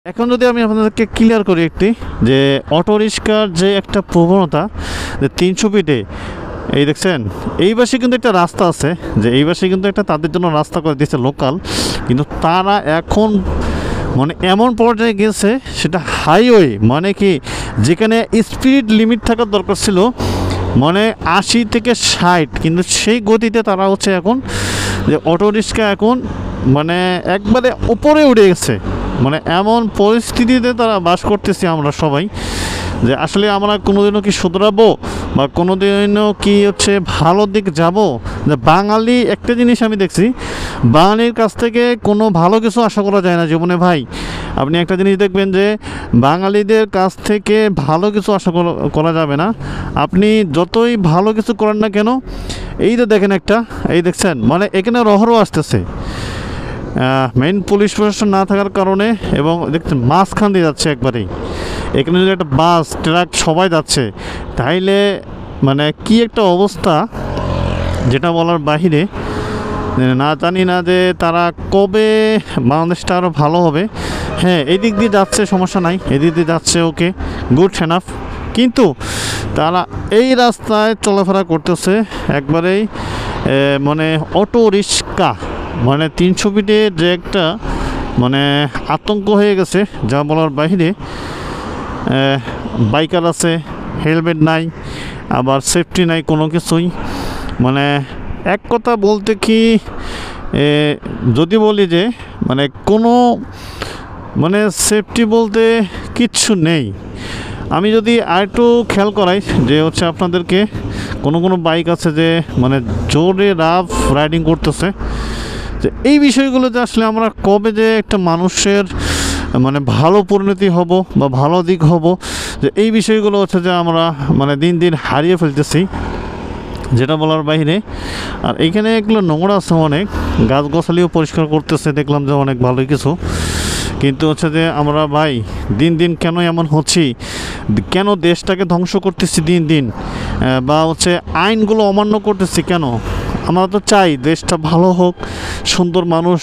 এখন যদি আমি আপনাদেরকে ক্লিয়ার করি একটি যে অটো রিক্সার যে একটা প্রবণতা যে 300 ফিটে এই দেখছেন এই পাশে কিন্তু একটা রাস্তা আছে, যে এই পাশে কিন্তু একটা তাদের জন্য রাস্তা করে দিয়েছে লোকাল, কিন্তু তারা এখন মানে এমন পর্যায়ে গেছে সেটা হাইওয়ে, মানে কি যেখানে স্পিড লিমিট থাকার দরকার ছিল মানে 80 থেকে 60, কিন্তু সেই গতিতে তারা হচ্ছে এখন যে অটো রিক্সা এখন মানে একবারে উপরে উঠে গেছে। মানে এমন পরিস্থিতিতে তারা বাস করতেছি আমরা সবাই, যে আসলে আমরা কোনোদিনও কি শুধরাবো বা কোনোদিনও কি হচ্ছে ভালো দিক যাব? যে বাঙালি একটা জিনিস আমি দেখছি, বাঙালির কাছ থেকে কোনো ভালো কিছু আশা করা যায় না জীবনে ভাই। আপনি একটা জিনিস দেখবেন যে বাঙালিদের কাছ থেকে ভালো কিছু আশা করা যাবে না। আপনি যতই ভালো কিছু করেন না কেন, এই তো দেখেন একটা, এই দেখছেন মানে এখানে রহরও আসতেছে মেইন পুলিশ প্রশাসন না থাকার কারণে, এবং দেখছেন মাঝখান দিয়ে যাচ্ছে একবারেই। এখানে যদি একটা বাস ট্রাক সবাই যাচ্ছে তাইলে মানে কি একটা অবস্থা যেটা বলার বাহিরে। না জানি না যে তারা কবে বাংলাদেশটা আরও ভালো হবে। হ্যাঁ, এই দিক দিয়ে যাচ্ছে সমস্যা নাই, এদিক দিয়ে যাচ্ছে ওকে, গুড এনাফ, কিন্তু তারা এই রাস্তায় চলাফেরা করতেছে একবারেই মানে অটো রিক্সা মানে 300 ফিটে যে একটা মানে আতঙ্ক হয়ে গেছে যা বলার বাহিরে। বাইকার আছে, হেলমেট নাই, আবার সেফটি নাই কোনো কিছুই। মানে এক কথা বলতে কি যদি বলি যে মানে কোনো মানে সেফটি বলতে কিচ্ছু নেই। আমি যদি আরেকটু খেয়াল করাই যে হচ্ছে আপনাদেরকে, কোনো বাইক আছে যে মানে জোরে রাফ রাইডিং করতেছে, যে এই বিষয়গুলো যে আসলে আমরা কবে যে একটা মানুষের মানে ভালো পরিণতি হব বা ভালো দিক হব, যে এই বিষয়গুলো হচ্ছে যে আমরা মানে দিন দিন হারিয়ে ফেলতেছি, যেটা বলার বাইরে। আর এইখানে এগুলো নোংরা আছে অনেক, গাছগাছালিও পরিষ্কার করতেছে দেখলাম যে অনেক ভালোই কিছু, কিন্তু হচ্ছে যে আমরা ভাই দিন দিন কেন এমন হচ্ছি, কেন দেশটাকে ধ্বংস করতেছি দিন দিন, বা হচ্ছে আইনগুলো অমান্য করতেছি কেন? আমরা তো চাই দেশটা ভালো হোক, সুন্দর মানুষ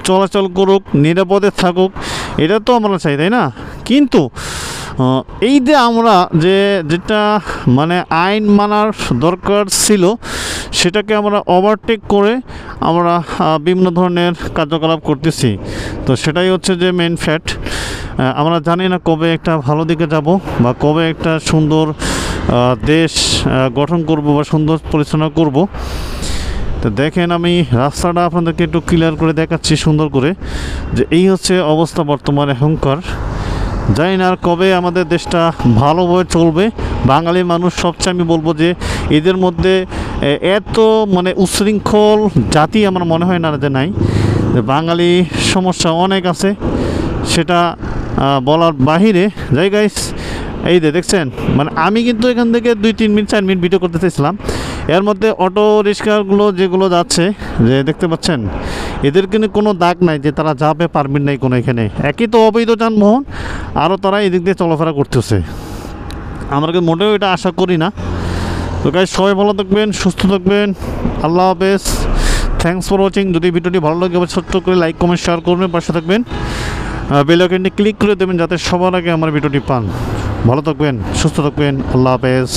চলাচল করুক, নিরাপদে থাকুক, এটা তো আমরা চাই, তাই না? কিন্তু এই যে আমরা যেটা মানে আইন মানার দরকার ছিল সেটাকে আমরা ওভারটেক করে আমরা বিভিন্ন ধরনের কার্যকলাপ করতেছি। তো সেটাই হচ্ছে যে মেন ফ্যাক্ট। আমরা জানি না কবে একটা ভালো দিকে যাব বা কবে একটা সুন্দর দেশ গঠন করব বা সুন্দর পরিচালনা করব। তো দেখেন আমি রাস্তাটা আপনাদেরকে একটু ক্লিয়ার করে দেখাচ্ছি সুন্দর করে, যে এই হচ্ছে অবস্থা বর্তমানে এখনকার। জানি না আর কবে আমাদের দেশটা ভালোভাবে চলবে। বাঙালি মানুষ সবচেয়ে আমি বলবো যে এদের মধ্যে এত মানে উচ্ছৃঙ্খল জাতি আমার মনে হয় না যে নাই, যে বাঙালি সমস্যা অনেক আছে, সেটা বলার বাহিরে। যাই গাইস, এই দেখছেন মানে আমি কিন্তু এখান থেকে 2-3 মিনিট 4 মিনিট ভিডিও করতে চাইছিলাম, এর মধ্যে অটো রিক্সাগুলো যেগুলো যাচ্ছে যে দেখতে পাচ্ছেন এদের কিন্তু কোনো দাগ নাই যে তারা যাবে পারমিট নাই কোনো, এখানে একই তো অবৈধ যানবাহন, আরও তারা এদিক দিয়ে চলাফেরা করতেছে। আমরা কিন্তু মোটেও এটা আশা করি না। তো গাইস, সবাই ভালো থাকবেন, সুস্থ থাকবেন, আল্লাহ হাফেজ, থ্যাংকস ফর ওয়াচিং। যদি ভিডিওটি ভালো লাগে ছোট্ট করে লাইক কমেন্ট শেয়ার করবেন, পাশে থাকবেন, বেল আইকনটি ক্লিক করে দেবেন যাতে সবার আগে আমার ভিডিওটি পান। ভালো থাকবেন, সুস্থ থাকবেন, আল্লাহ হাফেজ।